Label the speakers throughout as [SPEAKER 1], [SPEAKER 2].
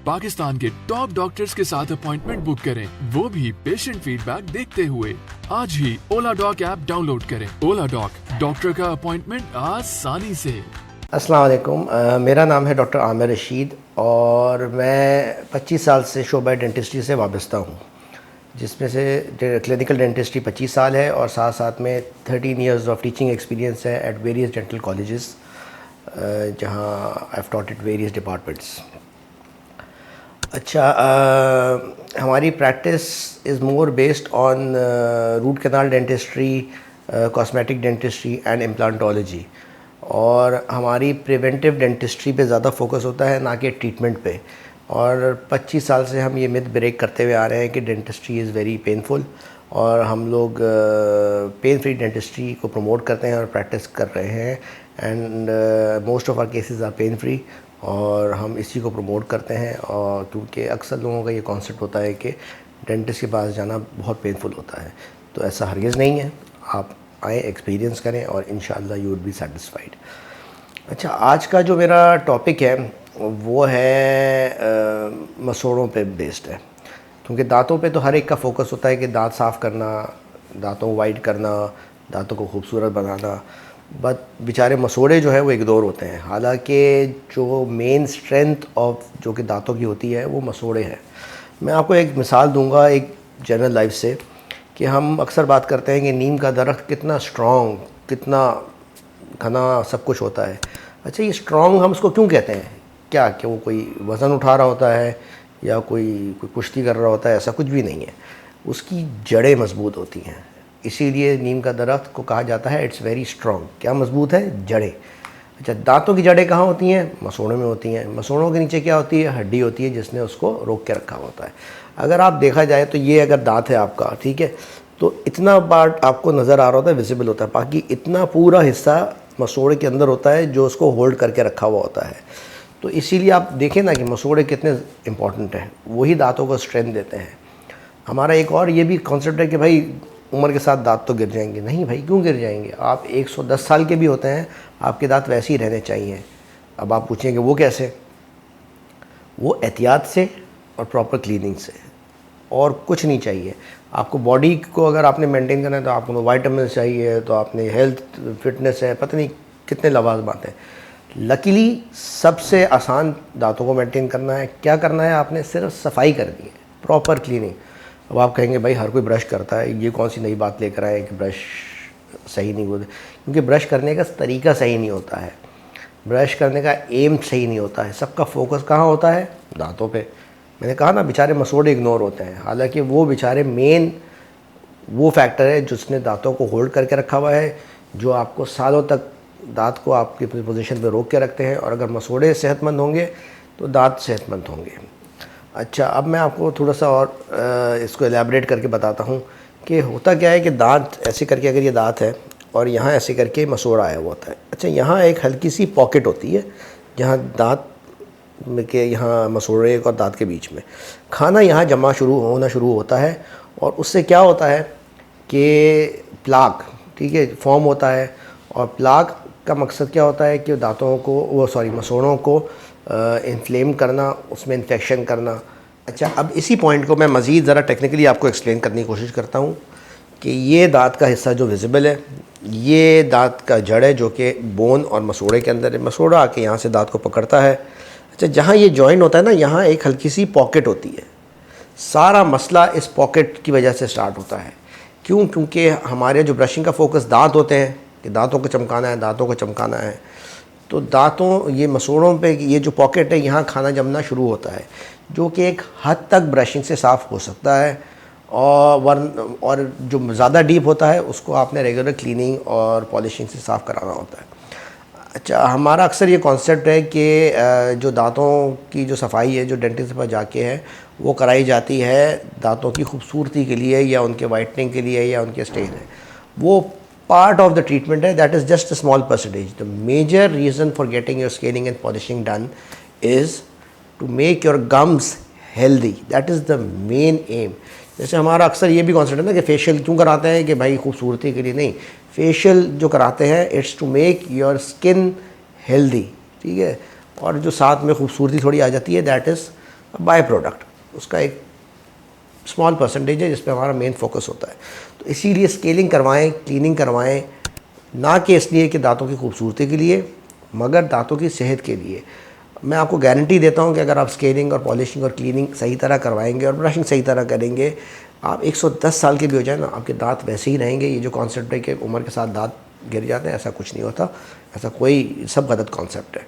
[SPEAKER 1] पाकिस्तान के top doctors के साथ अपॉइंटमेंट बुक करें, वो भी पेशेंट फीडबैक देखते हुए। आज ही ओला डॉक ऐप डाउनलोड करें। ओला डॉक, डॉक्टर का अपॉइंटमेंट आसानी से।
[SPEAKER 2] अस्सलाम वालेकुम, मेरा नाम है डॉक्टर आमिर रशीद और मैं 25 साल से शोबा डेंटिस्ट्री से वाबस्ता हूँ, जिसमें से क्लिनिकल डेंटिस्ट्री 25 साल है और साथ साथ में 13 इयर्स ऑफ टीचिंग एक्सपीरियंस है एट वेरियस डेंटल कॉलेजेस, जहाँ I have taught at various departments. अच्छा, हमारी practice is more based on root canal dentistry, cosmetic dentistry and implantology, और हमारी प्रिवेंटिव डेंटिस्ट्री पे ज़्यादा फोकस होता है, ना कि ट्रीटमेंट पे। और 25 साल से हम ये मिथ ब्रेक करते हुए आ रहे हैं कि डेंटिस्ट्री इज़ वेरी पेनफुल, और हम लोग पेन फ्री डेंटिस्ट्री को प्रमोट करते हैं और प्रैक्टिस कर रहे हैं। And most of our cases are pain free, और हम इसी को प्रमोट करते हैं। और क्योंकि अक्सर लोगों का ये कॉन्सेप्ट होता है कि डेंटिस्ट के पास जाना बहुत पेनफुल होता है, तो ऐसा हरगिज़ नहीं है। आप आए, एक्सपीरियंस करें और इंशाअल्लाह यू वुड बी सेटिस्फाइड। अच्छा, आज का जो मेरा टॉपिक है वो है मसोड़ों पे बेस्ड है, क्योंकि दांतों पे तो हर एक का फोकस होता है कि दांत साफ़ करना, दांतों को वाइट करना, दांतों को खूबसूरत बनाना, बट बेचारे मसोड़े जो है वो इग्नोर होते हैं। हालांकि जो मेन स्ट्रेंथ ऑफ जो कि दांतों की होती है वो मसोड़े हैं। मैं आपको एक मिसाल दूंगा एक जनरल लाइफ से, कि हम अक्सर बात करते हैं कि नीम का दरख्त कितना स्ट्रॉन्ग, कितना घना सब कुछ होता है। अच्छा, ये स्ट्रॉन्ग हम उसको क्यों कहते हैं? क्या कि वो कोई वज़न उठा रहा होता है या कोई कुश्ती कर रहा होता है? ऐसा कुछ भी नहीं है। उसकी जड़ें मजबूत होती हैं, इसीलिए नीम का दरख्त को कहा जाता है इट्स वेरी स्ट्रॉन्ग। क्या मजबूत है? जड़ें। अच्छा, दांतों की जड़ें कहाँ होती हैं? मसोड़ों में होती हैं। मसोड़ों के नीचे क्या होती है? हड्डी होती है, जिसने उसको रोक के रखा होता है। अगर आप देखा जाए तो ये अगर दांत है आपका, ठीक है, तो इतना पार्ट आपको नज़र आ रहा होता है, विजिबल होता है, बाकी इतना पूरा हिस्सा मसोड़े के अंदर होता है जो उसको होल्ड करके रखा हुआ होता है। तो इसीलिए आप देखें ना कि मसोड़े कितने इंपॉर्टेंट हैं, वही दांतों को स्ट्रेंथ देते हैं। हमारा एक और ये भी कॉन्सेप्ट है कि भाई उम्र के साथ दांत तो गिर जाएंगे। नहीं भाई, क्यों गिर जाएंगे? आप 110 साल के भी होते हैं, आपके दांत वैसे ही रहने चाहिए। अब आप पूछेंगे वो कैसे? वो एहतियात से और प्रॉपर क्लीनिंग से, और कुछ नहीं चाहिए आपको। बॉडी को अगर आपने मेंटेन करना है तो आपको वाइटामिन चाहिए, तो आपने हेल्थ फिटनेस है, पता नहीं कितने लवाज़मात हैं। लकीली सबसे आसान दांतों को मेंटेन करना है। क्या करना है? आपने सिर्फ सफाई करनी है, प्रॉपर क्लीनिंग। अब आप कहेंगे भाई हर कोई ब्रश करता है, ये कौन सी नई बात लेकर आए कि ब्रश सही नहीं होता? क्योंकि ब्रश करने का तरीका सही नहीं होता है, ब्रश करने का एम सही नहीं होता है। सबका फोकस कहाँ होता है? दांतों पे। मैंने कहा ना, बेचारे मसोड़े इग्नोर होते हैं, हालांकि वो बेचारे मेन वो फैक्टर है जिसने दांतों को होल्ड करके रखा हुआ है, जो आपको सालों तक दांत को आपकी पोजीशन पे रोक के रखते हैं। और अगर मसोड़े सेहतमंद होंगे तो दांत सेहतमंद होंगे। अच्छा, अब मैं आपको थोड़ा सा और इसको एलैबोरेट करके बताता हूँ कि होता क्या है कि दांत ऐसे करके, अगर ये दांत है और यहाँ ऐसे करके मसोड़ा आया हुआ होता है। अच्छा, यहाँ एक हल्की सी पॉकेट होती है जहाँ दांत के, यहाँ मसोड़े और दांत के बीच में खाना यहाँ जमा होना शुरू होता है, और उससे क्या होता है कि प्लाक, ठीक है, फॉर्म होता है। और प्लाक का मकसद क्या होता है कि दांतों को मसोड़ों को इन्फ्लेम करना, उसमें इन्फेक्शन करना। अच्छा, अब इसी पॉइंट को मैं मज़ीद ज़रा टेक्निकली आपको एक्सप्लेन करने की कोशिश करता हूँ कि ये दांत का हिस्सा जो विजिबल है, ये दांत का जड़ है जो कि बोन और मसोड़े के अंदर है। मसोड़ा आके यहाँ से दांत को पकड़ता है। अच्छा, जहाँ ये जॉइंट होता है ना, यहाँ एक हल्की सी पॉकेट होती है। सारा मसला इस पॉकेट की वजह से स्टार्ट होता है। क्यों? क्योंकि हमारे जो ब्रशिंग का फोकस दांत होते हैं कि दांतों को चमकाना है, दांतों को चमकाना है, तो दांतों, ये मसोड़ों पे ये जो पॉकेट है, यहाँ खाना जमना शुरू होता है, जो कि एक हद तक ब्रशिंग से साफ़ हो सकता है। और जो ज़्यादा डीप होता है उसको आपने रेगुलर क्लीनिंग और पॉलिशिंग से साफ़ कराना होता है। अच्छा, हमारा अक्सर ये कॉन्सेप्ट है कि जो दांतों की जो सफाई है, जो डेंटिस्ट के पास जाके है, वो कराई जाती है दांतों की खूबसूरती के लिए या उनके वाइटनिंग के लिए या उनके स्टेन है। वो पार्ट ऑफ द ट्रीटमेंट है, that is just a small percentage. The major reason for getting your scaling and polishing done is to make your gums healthy. That is the main aim. जैसे हमारा अक्सर ये भी concept है ना कि facial क्यों कराते हैं कि भाई खूबसूरती के लिए नहीं। फेशियल जो कराते हैं it's to make your skin healthy, ठीक है, और जो साथ में खूबसूरती थोड़ी आ जाती है, दैट इज़ बाय प्रोडक्ट, उसका एक स्मॉल परसेंटेज है जिस पे हमारा मेन फोकस होता है। तो इसीलिए स्केलिंग करवाएं, क्लीनिंग करवाएं, ना कि इसलिए कि दांतों की खूबसूरती के लिए, मगर दांतों की सेहत के लिए। मैं आपको गारंटी देता हूं कि अगर आप स्केलिंग और पॉलिशिंग और क्लीनिंग सही तरह करवाएंगे और ब्रशिंग सही तरह करेंगे, आप 110 साल के भी हो जाए ना, आपके दांत वैसे ही रहेंगे। ये जो कॉन्सेप्ट है कि उम्र के साथ दांत गिर जाते हैं, ऐसा कुछ नहीं होता, ऐसा कोई सब गलत कॉन्सेप्ट है।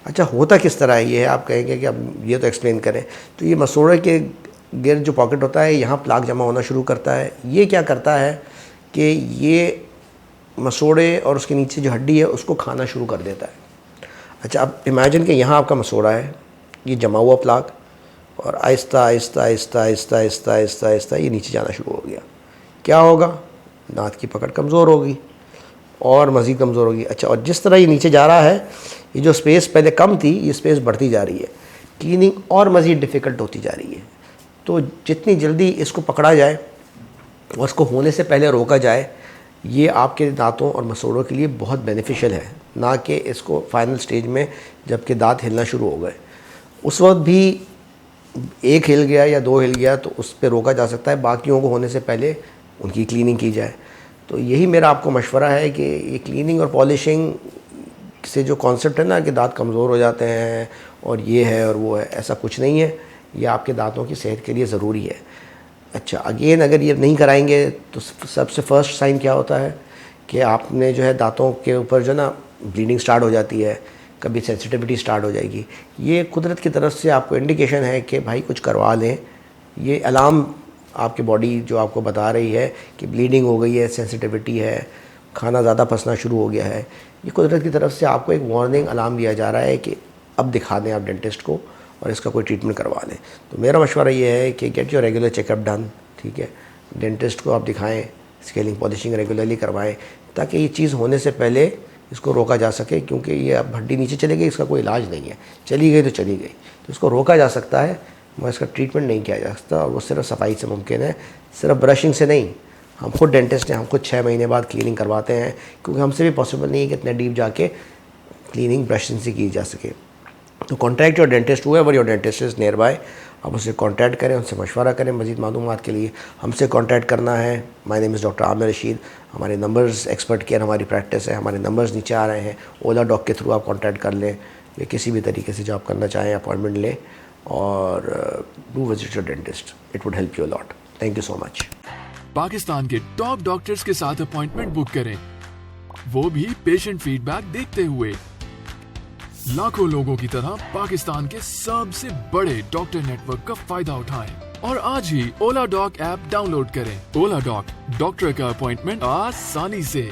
[SPEAKER 2] अच्छा, होता किस तरह है ये है, आप कहेंगे कि अब ये तो एक्सप्लेन करें। तो ये मसूड़े के गिर्द जो पॉकेट होता है, यहाँ प्लाक जमा होना शुरू करता है। ये क्या करता है कि ये मसूड़े और उसके नीचे जो हड्डी है उसको खाना शुरू कर देता है। अच्छा, अब इमेजिन कि यहाँ आपका मसूड़ा है, ये जमा हुआ प्लाक, और आहिस्ता आहिस्ता आहिस्ता आहिस्ता आहिस्ता आहिस्ता आहिस्ता ये नीचे जाना शुरू हो गया। क्या होगा? दांत की पकड़ कमज़ोर होगी और मज़ीद कमज़ोर होगी। अच्छा, और जिस तरह ये नीचे जा रहा है, ये जो स्पेस पहले कम थी, ये स्पेस बढ़ती जा रही है, क्लीनिंग और मज़ीद डिफ़िकल्ट होती जा रही है। तो जितनी जल्दी इसको पकड़ा जाए और इसको होने से पहले रोका जाए, ये आपके दांतों और मसूड़ों के लिए बहुत बेनिफिशियल है, ना कि इसको फाइनल स्टेज में जबकि दांत हिलना शुरू हो गए उस वक्त भी एक हिल गया या दो हिल गया तो उस पर रोका जा सकता है। बाकियों को होने से पहले उनकी क्लीनिंग की जाए। तो यही मेरा आपको मशवरा है कि ये क्लीनिंग और पॉलिशिंग से जो कॉन्सेप्ट है ना कि दांत कमज़ोर हो जाते हैं और ये है और वो है, ऐसा कुछ नहीं है। ये आपके दांतों की सेहत के लिए ज़रूरी है। अच्छा, अगेन अगर ये नहीं कराएंगे तो सबसे फर्स्ट साइन क्या होता है कि आपने जो है दांतों के ऊपर जो ना ब्लीडिंग स्टार्ट हो जाती है, कभी सेंसिटिविटी स्टार्ट हो जाएगी। ये कुदरत की तरफ से आपको इंडिकेशन है कि भाई कुछ करवा लें। ये अलार्म आपकी बॉडी जो आपको बता रही है कि ब्लीडिंग हो गई है, सेंसिटिविटी है, खाना ज़्यादा फंसना शुरू हो गया है। ये कुदरत की तरफ से आपको एक वार्निंग अलार्म दिया जा रहा है कि अब दिखा दें आप डेंटिस्ट को और इसका कोई ट्रीटमेंट करवा लें। तो मेरा मशवरा ये है कि get your regular checkup done, ठीक है। डेंटिस्ट को आप दिखाएं, स्केलिंग पॉलिशिंग रेगुलरली करवाएं, ताकि ये चीज़ होने से पहले इसको रोका जा सके। क्योंकि ये अब हड्डी नीचे चली गई, इसका कोई इलाज नहीं है, चली गई तो चली गई, तो इसको रोका जा सकता है मगर इसका ट्रीटमेंट नहीं किया जा सकता। और वो सिर्फ सफाई से मुमकिन है, सिर्फ ब्रशिंग से नहीं। हम खुद डेंटिस्ट हैं, हम खुद 6 महीने बाद क्लीनिंग करवाते हैं, क्योंकि हमसे भी पॉसिबल नहीं है कि इतने डीप जाके क्लीनिंग ब्रशिंग से की जा सके। तो contact your dentist, wherever your dentist is nearby, आप उससे कॉन्टैक्ट करें, उनसे मशवरा करें। मज़ीद मालूमात के लिए हमसे कॉन्टैक्ट करना है। My name is doctor Aamir Rashid. हमारे नंबर्स, एक्सपर्ट केयर हमारी प्रैक्टिस है, हमारे नंबर्स नीचे आ रहे हैं। ओला डॉक के थ्रू आप कॉन्टैक्ट कर लें या किसी भी तरीके से जो आप करना चाहें अपॉइंटमेंट लें, और do visit your dentist, it would help you lot. Thank you so much.
[SPEAKER 1] Pakistan के टॉप डॉक्टर्स के साथ अपॉइंटमेंट बुक करें, वो भी पेशेंट फीडबैक देखते हुए। लाखों लोगों की तरह पाकिस्तान के सबसे बड़े डॉक्टर नेटवर्क का फायदा उठाएं और आज ही ओला डॉक ऐप डाउनलोड करें। ओला डॉक, डॉक्टर का अपॉइंटमेंट आसानी से।